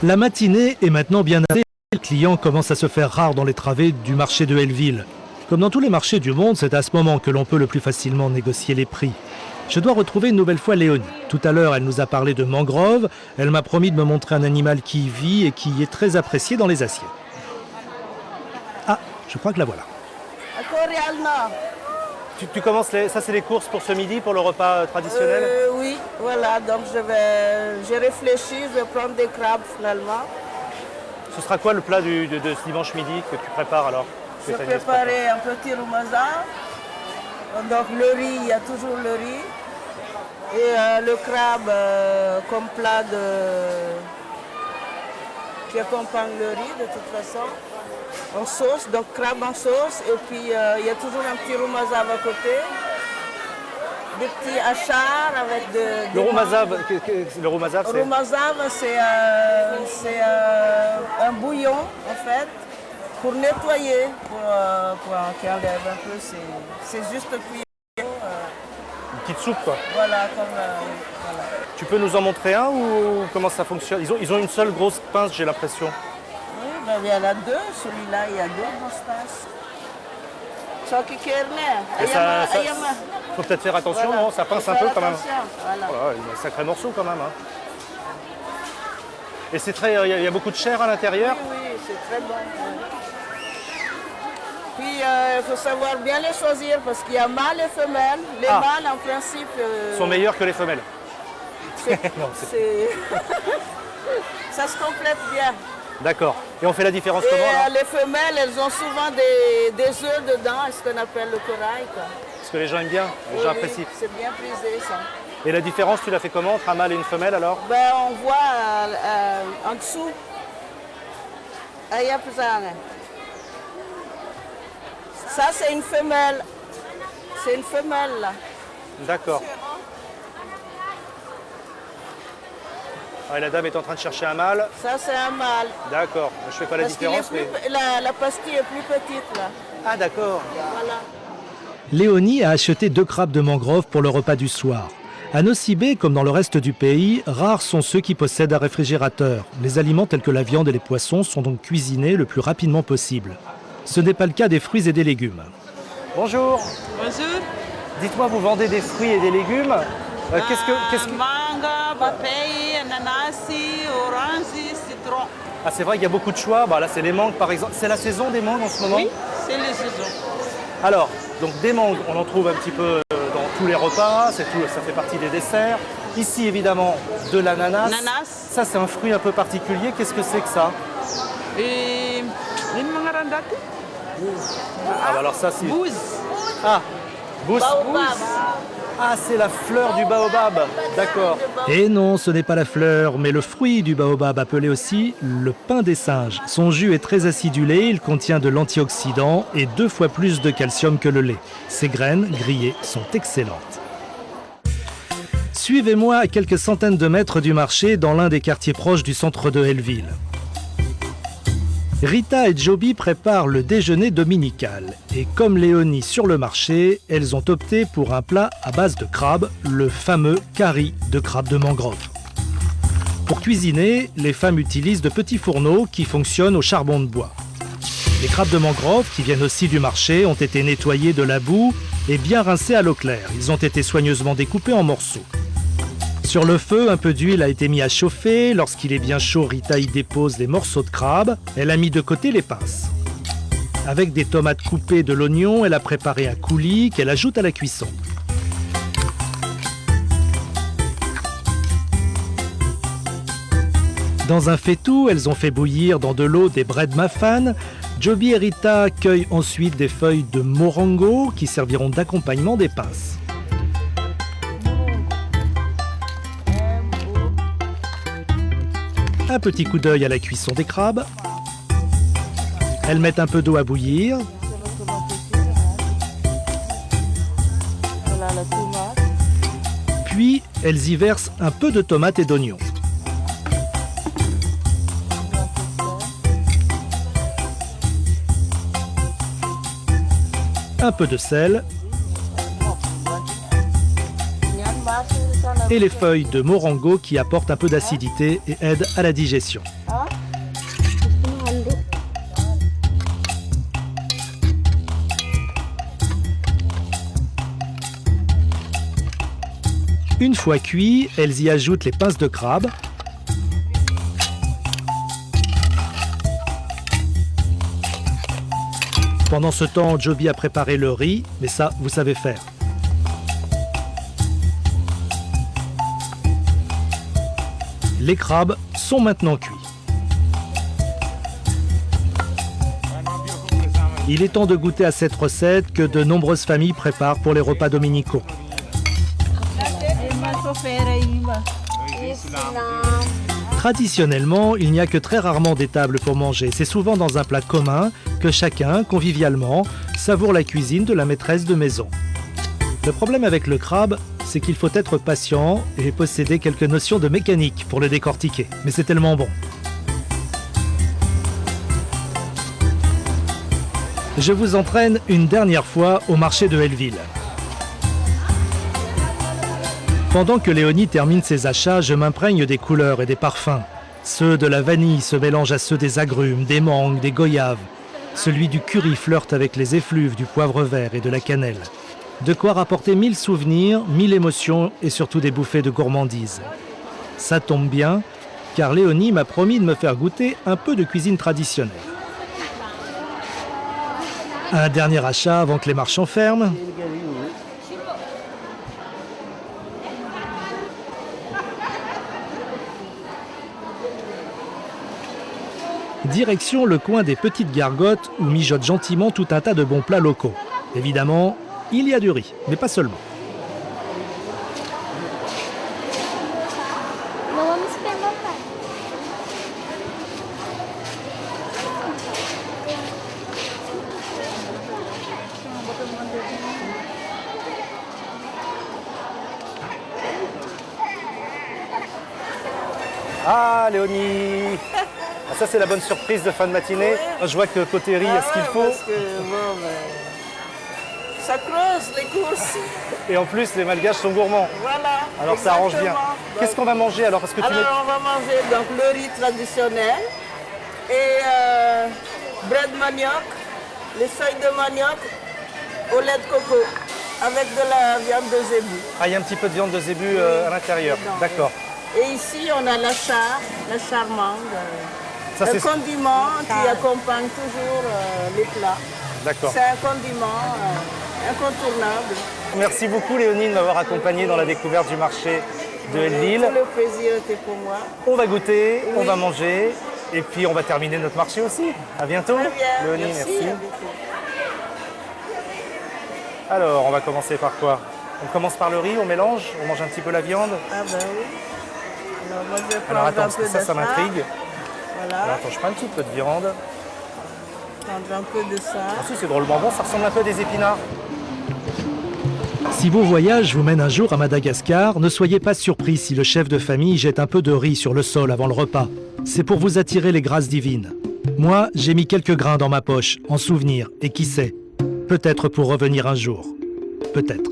La matinée est maintenant bien arrivée. Les clients commencent à se faire rares dans les travées du marché de Helleville. Comme dans tous les marchés du monde, c'est à ce moment que l'on peut le plus facilement négocier les prix. Je dois retrouver une nouvelle fois Léonie. Tout à l'heure, elle nous a parlé de mangrove. Elle m'a promis de me montrer un animal qui y vit et qui est très apprécié dans les assiettes. Ah, je crois que la voilà. Tu commences, ça c'est les courses pour ce midi, pour le repas traditionnel? Oui, voilà, donc j'ai réfléchi, je vais prendre des crabes finalement. Ce sera quoi le plat de ce dimanche midi que tu prépares alors? Je vais préparer un petit roumaza. Donc le riz, il y a toujours le riz. Et le crabe comme plat qui accompagne le riz de toute façon. En sauce, donc crabe en sauce. Et puis il y a toujours un petit roumaza à côté. Des petits achars avec Le roumazav, c'est... Le roumazav, c'est un bouillon en fait. Pour nettoyer, pour qu'il enlève un peu, c'est juste cuire. Une petite soupe quoi. Voilà, voilà. Tu peux nous en montrer un ou comment ça fonctionne? Ils ont une seule grosse pince, j'ai l'impression. Oui, ben, il y en a deux. Celui-là, il y a deux grosses pinces. Il faut peut-être faire attention, voilà. Non? Ça pince un peu quand même. Voilà. Voilà, il y a un sacré morceau quand même. Hein. Et c'est très, il y a beaucoup de chair à l'intérieur? Oui, c'est très bon. Puis il faut savoir bien les choisir parce qu'il y a mâles et femelles. Les mâles en principe... sont meilleurs que les femelles. Non, ça se complète bien. D'accord. Et on fait la différence comment là? Les femelles, elles ont souvent des œufs dedans, ce qu'on appelle le corail. Quoi. Parce que les gens aiment bien, les gens apprécient. C'est bien prisé ça. Et la différence, tu la fais comment entre un mâle et une femelle alors? Ben, on voit en dessous. Ça, c'est une femelle. C'est une femelle, là. D'accord. Ah, la dame est en train de chercher un mâle. Ça, c'est un mâle. D'accord. Je ne fais pas la différence. La pastille est plus petite, là. Ah, d'accord. Voilà. Léonie a acheté 2 crabes de mangrove pour le repas du soir. À Nosy-Be, comme dans le reste du pays, rares sont ceux qui possèdent un réfrigérateur. Les aliments tels que la viande et les poissons sont donc cuisinés le plus rapidement possible. Ce n'est pas le cas des fruits et des légumes. Bonjour. Bonjour. Dites-moi, vous vendez des fruits et des légumes. Mangue, papaye, ananas, orange, citron. Ah, c'est vrai qu'il y a beaucoup de choix. Bah, là, c'est les mangues, par exemple. C'est la saison des mangues en ce moment? Oui, c'est la saison. Alors, donc des mangues, on en trouve un petit peu dans tous les repas. Ça fait partie des desserts. Ici, évidemment, de l'ananas. Ça, c'est un fruit un peu particulier. Qu'est-ce que c'est que ça? Ah, bah alors ça, c'est... Bouse. Ah, bouse. Ah, c'est la fleur du baobab, d'accord. Et non, ce n'est pas la fleur, mais le fruit du baobab, appelé aussi le pain des singes. Son jus est très acidulé, il contient de l'antioxydant et 2 fois plus de calcium que le lait. Ses graines, grillées, sont excellentes. Suivez-moi à quelques centaines de mètres du marché, dans l'un des quartiers proches du centre de Helleville. Rita et Joby préparent le déjeuner dominical. Et comme Léonie sur le marché, elles ont opté pour un plat à base de crabe, le fameux curry de crabe de mangrove. Pour cuisiner, les femmes utilisent de petits fourneaux qui fonctionnent au charbon de bois. Les crabes de mangrove, qui viennent aussi du marché, ont été nettoyés de la boue et bien rincés à l'eau claire. Ils ont été soigneusement découpés en morceaux. Sur le feu, un peu d'huile a été mis à chauffer. Lorsqu'il est bien chaud, Rita y dépose les morceaux de crabe. Elle a mis de côté les pinces. Avec des tomates coupées, de l'oignon, elle a préparé un coulis qu'elle ajoute à la cuisson. Dans un faitout, elles ont fait bouillir dans de l'eau des bread muffins. Joby et Rita cueillent ensuite des feuilles de morango qui serviront d'accompagnement des pinces. Un petit coup d'œil à la cuisson des crabes. Elles mettent un peu d'eau à bouillir. Puis, elles y versent un peu de tomates et d'oignons. Un peu de sel. Et les feuilles de morango qui apportent un peu d'acidité et aident à la digestion. Une fois cuit, elles y ajoutent les pinces de crabe, pendant ce temps, Joby a préparé le riz, mais ça, vous savez faire. Les crabes sont maintenant cuits. Il est temps de goûter à cette recette que de nombreuses familles préparent pour les repas dominicaux. Traditionnellement, il n'y a que très rarement des tables pour manger. C'est souvent dans un plat commun que chacun, convivialement, savoure la cuisine de la maîtresse de maison. Le problème avec le crabe, c'est qu'il faut être patient et posséder quelques notions de mécanique pour le décortiquer. Mais c'est tellement bon. Je vous entraîne une dernière fois au marché de Helleville. Pendant que Léonie termine ses achats, je m'imprègne des couleurs et des parfums. Ceux de la vanille se mélangent à ceux des agrumes, des mangues, des goyaves. Celui du curry flirte avec les effluves du poivre vert et de la cannelle. De quoi rapporter 1000 souvenirs, 1000 émotions et surtout des bouffées de gourmandise. Ça tombe bien, car Léonie m'a promis de me faire goûter un peu de cuisine traditionnelle. Un dernier achat avant que les marchands ferment. Direction le coin des Petites Gargotes où mijote gentiment tout un tas de bons plats locaux. Évidemment, il y a du riz, mais pas seulement. Ah, Léonie! Ah, ça, c'est la bonne surprise de fin de matinée. Je vois que côté riz, il y a ce qu'il faut. Parce que, bon, ça creuse les courses. Et en plus, les Malgaches sont gourmands. Voilà. Alors ça arrange bien. Exactement. Qu'est-ce qu'on va manger alors? Est-ce que tu Alors, on va manger donc, le riz traditionnel et bread manioc, les feuilles de manioc au lait de coco avec de la viande de zébou. Ah, il y a un petit peu de viande de zébu à l'intérieur. dedans, D'accord. Et ici, on a la charmande, Ça, un c'est... condiment qui accompagne toujours les plats. D'accord. C'est un condiment incontournable. Merci beaucoup, Léonie, de m'avoir accompagné dans la découverte du marché de Helleville. Tout le plaisir était pour moi. On va goûter, on Oui. va manger, et puis on va terminer notre marché aussi. À bientôt. Très bien. Léonie, merci. à bientôt. Alors, on va commencer par quoi? On commence par le riz, on mélange, on mange un petit peu la viande. Ah ben oui. Alors moi je vais prendre Alors attends, un parce peu que de ça m'intrigue. Voilà, Alors attends, je prends un petit peu de viande. prendre un peu de ça. Ah si, c'est drôlement bon, ça ressemble un peu à des épinards. Si vos voyages vous mènent un jour à Madagascar, ne soyez pas surpris si le chef de famille jette un peu de riz sur le sol avant le repas. C'est pour vous attirer les grâces divines. Moi, j'ai mis quelques grains dans ma poche, en souvenir, et qui sait, peut-être pour revenir un jour. Peut-être.